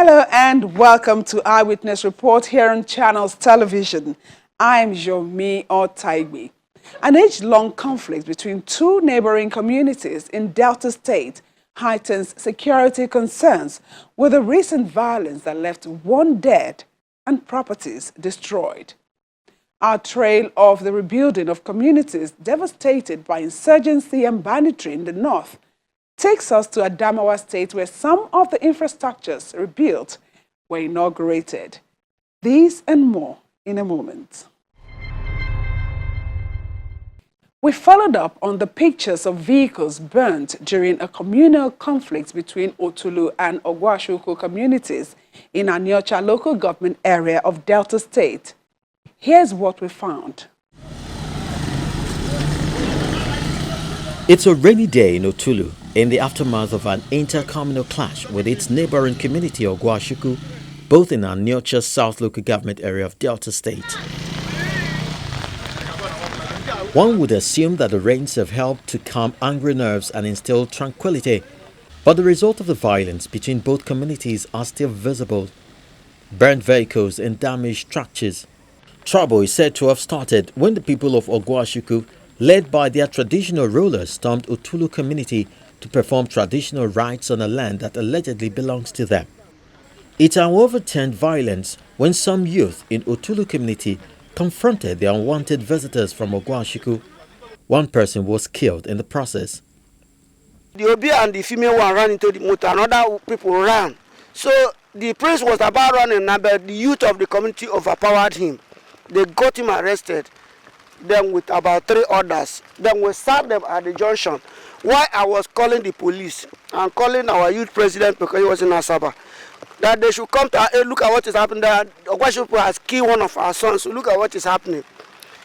Hello and welcome to Eyewitness Report here on Channels Television. I'm Jomi Otaigbe. An age-long conflict between two neighboring communities in Delta State heightens security concerns with the recent violence that left one dead and properties destroyed. Our trail of the rebuilding of communities devastated by insurgency and banditry in the north takes us to Adamawa State, where some of the infrastructures rebuilt were inaugurated. These and more in a moment. We followed up on the pictures of vehicles burnt during a communal conflict between Otulu and Ogwashuku communities in Aniocha local government area of Delta State. Here's what we found. It's a rainy day in Otulu in the aftermath of an inter-communal clash with its neighboring community of Ogwashuku, both in Aniocha South local government area of Delta State. One would assume that the rains have helped to calm angry nerves and instill tranquility, but the result of the violence between both communities are still visible. Burnt vehicles and damaged structures. Trouble is said to have started when the people of Ogwashuku, led by their traditional rulers, stormed Otulu community to perform traditional rites on a land that allegedly belongs to them. It however turned violence when some youth in Otulu community confronted the unwanted visitors from Ogwashuku. One person was killed in the process. The Obi and the female one ran into the motor, and other people ran. So the prince was about running, but the youth of the community overpowered him. They got him arrested. Then with about 3 others, then we sat them at the junction. While I was calling the police and calling our youth president because he was in Asaba, that they should come to look at what is happening there. Ogwashuku has killed one of our sons, so look at what is happening.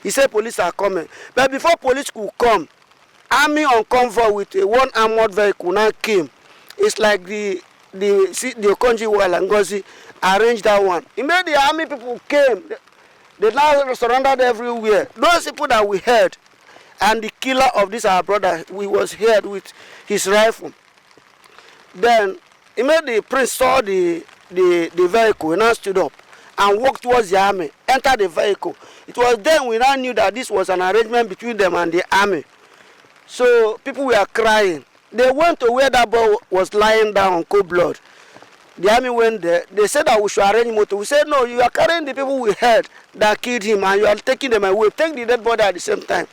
He said police are coming. But before police could come, army on convoy with a one armored vehicle now came. It's like the Okonji Walangozi arranged that one. He made the army people came. They now surrounded everywhere. Those people that we heard, and the killer of this our brother, we was here with his rifle. Then immediately the prince saw the vehicle and now stood up and walked towards the army, entered the vehicle. It was then we now knew that this was an arrangement between them and the army. So people were crying. They went to where that boy was lying down on cold blood. The army went there. They said that we should arrange motor. We said, no, you are carrying the people we heard that killed him and you are taking them away. Take the dead body at the same time.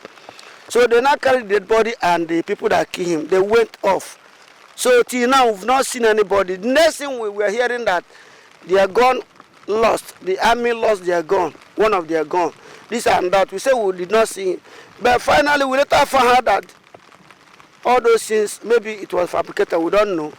So they now carried the dead body and the people that killed him, they went off. So till now, we've not seen anybody. The next thing we were hearing that their gun lost. The army lost their gun, one of their gun. This and that. We said we did not see him. But finally, we later found out that all those things, maybe it was fabricated, we don't know.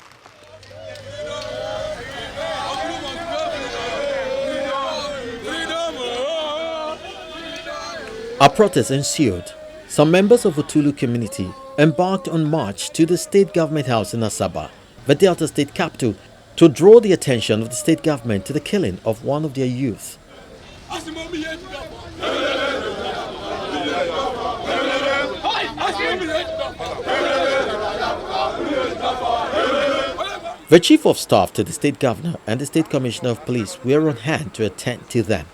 A protest ensued. Some members of the Otulu community embarked on march to the state government house in Asaba, the Delta State capital, to draw the attention of the state government to the killing of one of their youth. The chief of staff to the state governor and the state commissioner of police were on hand to attend to them.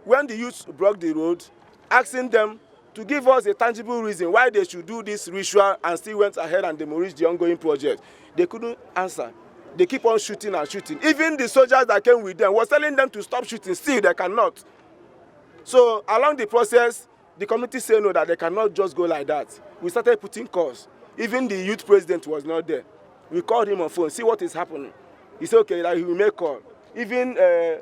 When the youth blocked the road, asking them to give us a tangible reason why they should do this ritual and still went ahead and demolished the ongoing project, they couldn't answer. They keep on shooting and shooting. Even the soldiers that came with them was telling them to stop shooting, still they cannot. So along the process, the committee said no, that they cannot just go like that. We started putting calls. Even the youth president was not there. We called him on phone, see what is happening. He said okay, that he will make call. Even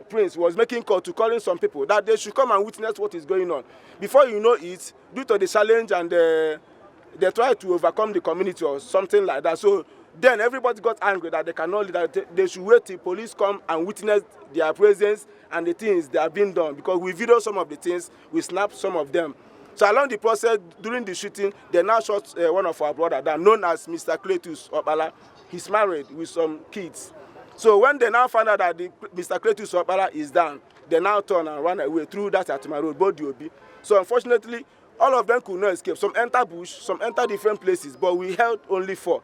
Prince was making call to calling some people that they should come and witness what is going on. Before you know it, due to the challenge and they try to overcome the community or something like that. So then everybody got angry that they cannot, that they should wait till police come and witness their presence and the things that are being done. Because we videoed some of the things, we snapped some of them. So along the process, during the shooting, they now shot one of our brothers, that known as Mr. Cletus Opala. He's married with some kids. So when they now find out that Mr. Cletus Opala is down, they now turn and run away through that Atima road, both the Obi. So unfortunately, all of them could not escape. Some enter bush, some enter different places, but we held only 4.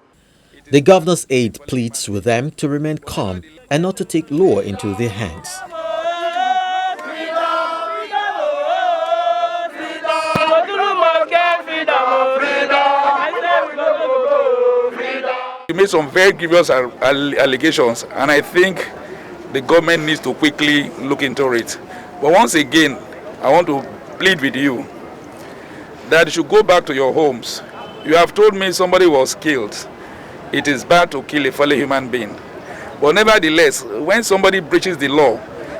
The governor's aide pleads with them to remain calm and not to take law into their hands. You made some very grievous allegations, and I think the government needs to quickly look into it. But once again, I want to plead with you that you should go back to your homes. You have told me somebody was killed. It is bad to kill a fellow human being. But nevertheless, when somebody breaches the law,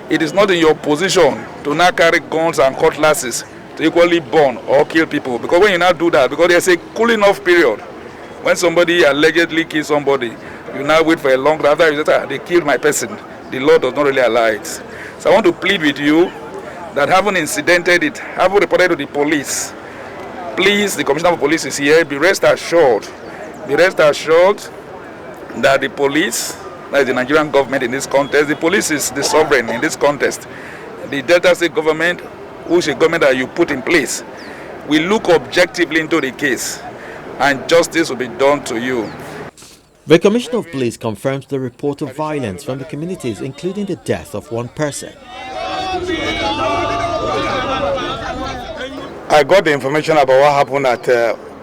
it is not in your position to now carry guns and cutlasses to equally burn or kill people. Because when you now do that, because there's a cooling off period. When somebody allegedly kills somebody, you now wait for a long time. After you say, they killed my person, the law does not really allow it. So I want to plead with you that having incidented it, having reported to the police, please, the Commissioner of Police is here, be rest assured that the police, that is the Nigerian government in this contest, the police is the sovereign in this contest. The Delta State government, which is a government that you put in place, will look objectively into the case and justice will be done to you. The Commissioner of Police confirms the report of violence from the communities, including the death of one person. I got the information about what happened at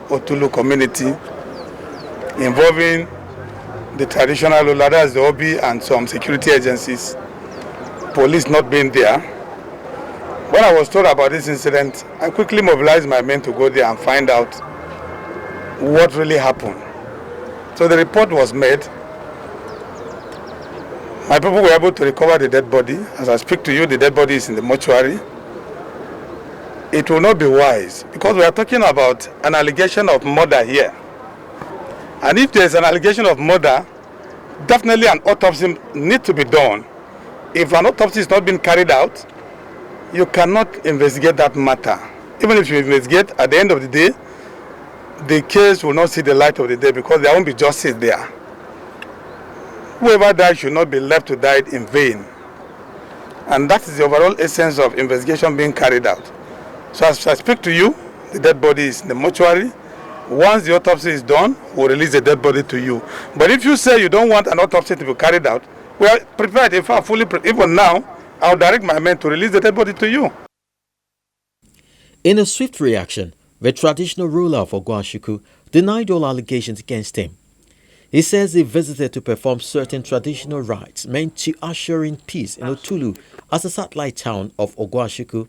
Otulu community involving the traditional ruler, that's the OB, and some security agencies, police not being there. When I was told about this incident, I quickly mobilized my men to go there and find out what really happened. So the report was made. My people were able to recover the dead body. As I speak to you, the dead body is in the mortuary. It will not be wise because we are talking about an allegation of murder here. And if there is an allegation of murder, definitely an autopsy needs to be done. If an autopsy is not being carried out, you cannot investigate that matter. Even if you investigate, at the end of the day, the case will not see the light of the day because there won't be justice there. Whoever died should not be left to die in vain. And that is the overall essence of investigation being carried out. So as I speak to you, the dead body is in the mortuary. Once the autopsy is done, we'll release the dead body to you. But if you say you don't want an autopsy to be carried out, we are prepared. In fact, fully prepared. Even now, I'll direct my men to release the dead body to you. In a swift reaction, the traditional ruler of Okowa denied all allegations against him. He says he visited to perform certain traditional rites meant to usher in peace in Otulu as a satellite town of Okowa.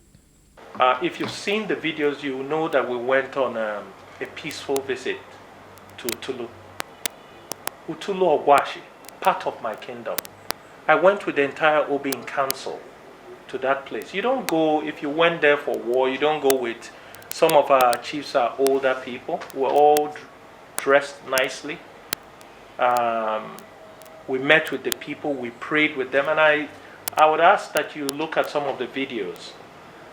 If you've seen the videos, you know that we went on a peaceful visit to Otulu. Otulu Okowa, part of my kingdom. I went with the entire Obi in council to that place. You don't go, if you went there for war, you don't go with, some of our chiefs are older people. We're all dressed nicely. We met with the people, we prayed with them, and I would ask that you look at some of the videos.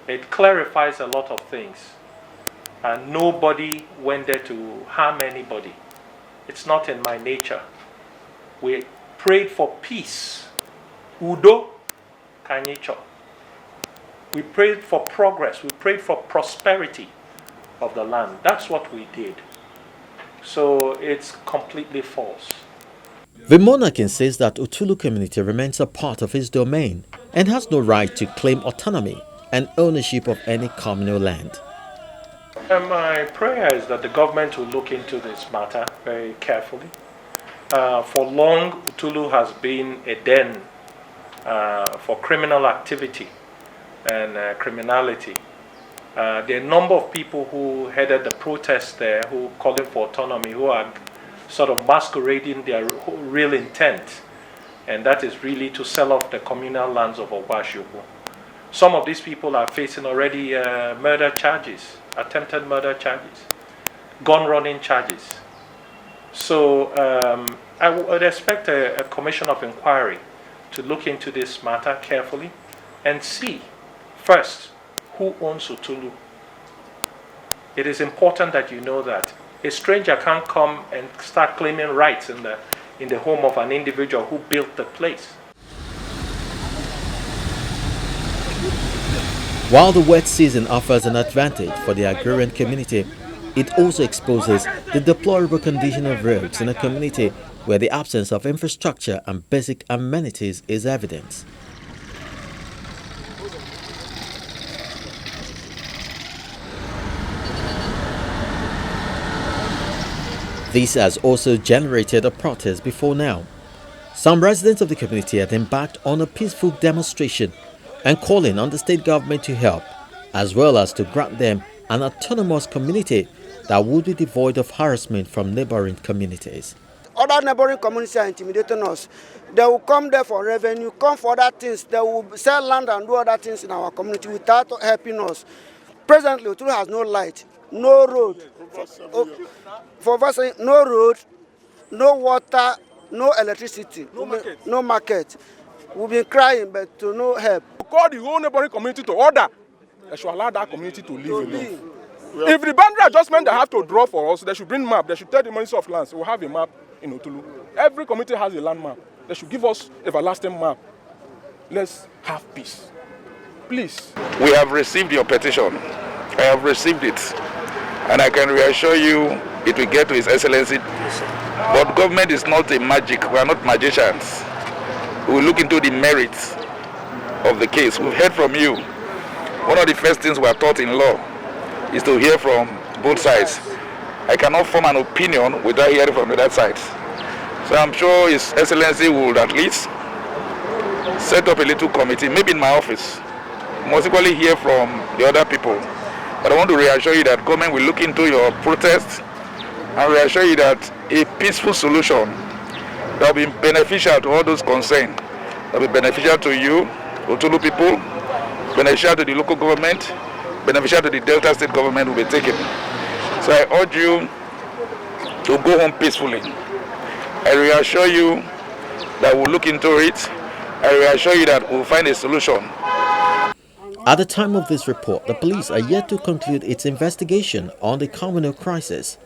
It clarifies a lot of things. And nobody went there to harm anybody. It's not in my nature. We prayed for peace. Udo Kanyicho. We prayed for progress. We prayed for prosperity of the land. That's what we did. So it's completely false. The monarch insists that Otulu community remains a part of his domain and has no right to claim autonomy and ownership of any communal land. My prayer is that the government will look into this matter very carefully. For long, Otulu has been a den for criminal activity and criminality. There are a number of people who headed the protests there, who calling for autonomy, who are sort of masquerading their real intent, and that is really to sell off the communal lands of Okowa. Some of these people are facing already murder charges, attempted murder charges, gun running charges. So I would expect a commission of inquiry to look into this matter carefully and see, first, who owns Otulu. It is important that you know that. A stranger can't come and start claiming rights in the home of an individual who built the place. While the wet season offers an advantage for the agrarian community, It also exposes the deplorable condition of roads in a community where the absence of infrastructure and basic amenities is evident. This has also generated a protest before now. Some residents of the community have embarked on a peaceful demonstration and calling on the state government to help, as well as to grant them an autonomous community that would be devoid of harassment from neighboring communities. Other neighboring communities are intimidating us. They will come there for revenue, come for other things. They will sell land and do other things in our community without helping us. Presently, Otulu has no light, no road. No road, no water, no electricity, no market. We've been crying, but to no help. Call the whole neighboring community to order. They should allow that community to live alone. If the boundary adjustment they have to draw for us, they should bring map. They should tell the Ministry of Lands. We'll have a map in Otulu. Every community has a land map. They should give us an everlasting map. Let's have peace. Please. We have received your petition. I have received it. And I can reassure you it will get to His Excellency. But government is not a magic. We are not magicians. We will look into the merits of the case. We've heard from you. One of the first things we are taught in law is to hear from both sides. I cannot form an opinion without hearing from the other side. So I'm sure His Excellency will at least set up a little committee, maybe in my office. Most equally hear from the other people. But I want to reassure you that government will look into your protest and reassure you that a peaceful solution that will be beneficial to all those concerned, that will be beneficial to you, Otulu people, beneficial to the local government, beneficial to the Delta State government will be taken. So I urge you to go home peacefully. I reassure you that we'll look into it. I reassure you that we'll find a solution. At the time of this report, the police are yet to conclude its investigation on the communal crisis.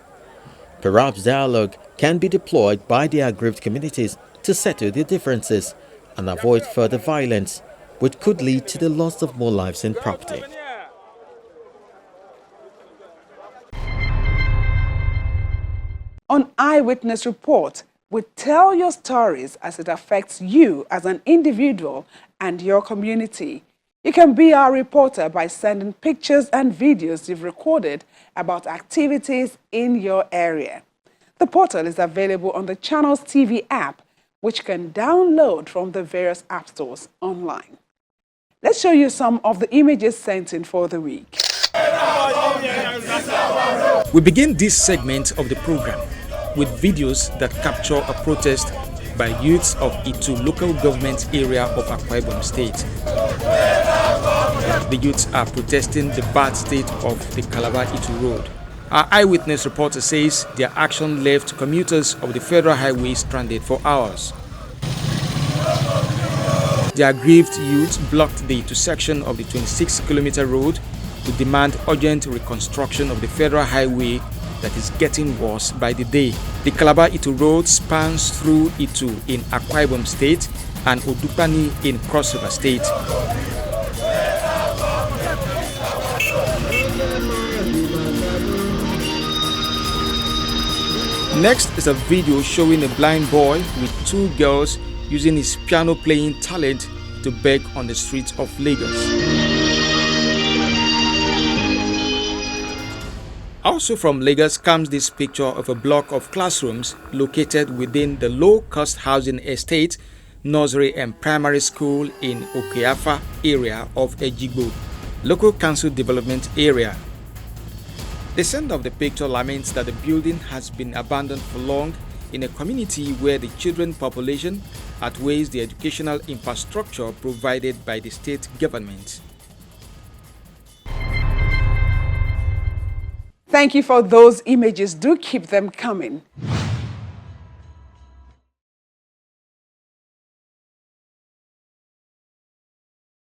Perhaps dialogue can be deployed by the aggrieved communities to settle their differences and avoid further violence, which could lead to the loss of more lives and property. On Eyewitness Report, we tell your stories as it affects you as an individual and your community. You can be our reporter by sending pictures and videos you've recorded about activities in your area. The portal is available on the Channels TV app, which you can download from the various app stores online. Let's show you some of the images sent in for the week. We begin this segment of the program with videos that capture a protest by youths of Itu local government area of Akwa Ibom State. The youths are protesting the bad state of the Calabar-ITU road. Our eyewitness reporter says their action left commuters of the federal highway stranded for hours. The aggrieved youths blocked the intersection of the 26-kilometer road to demand urgent reconstruction of the federal highway that is getting worse by the day. The Calabar-ITU road spans through Itu in Akwa Ibom State and Odupani in Cross River State. Next is a video showing a blind boy with two girls using his piano-playing talent to beg on the streets of Lagos. Also from Lagos comes this picture of a block of classrooms located within the low-cost housing estate, nursery and primary school in Okowa area of Ejigbo, local council development area. The sender of the picture laments that the building has been abandoned for long in a community where the children population outweighs the educational infrastructure provided by the state government. Thank you for those images. Do keep them coming.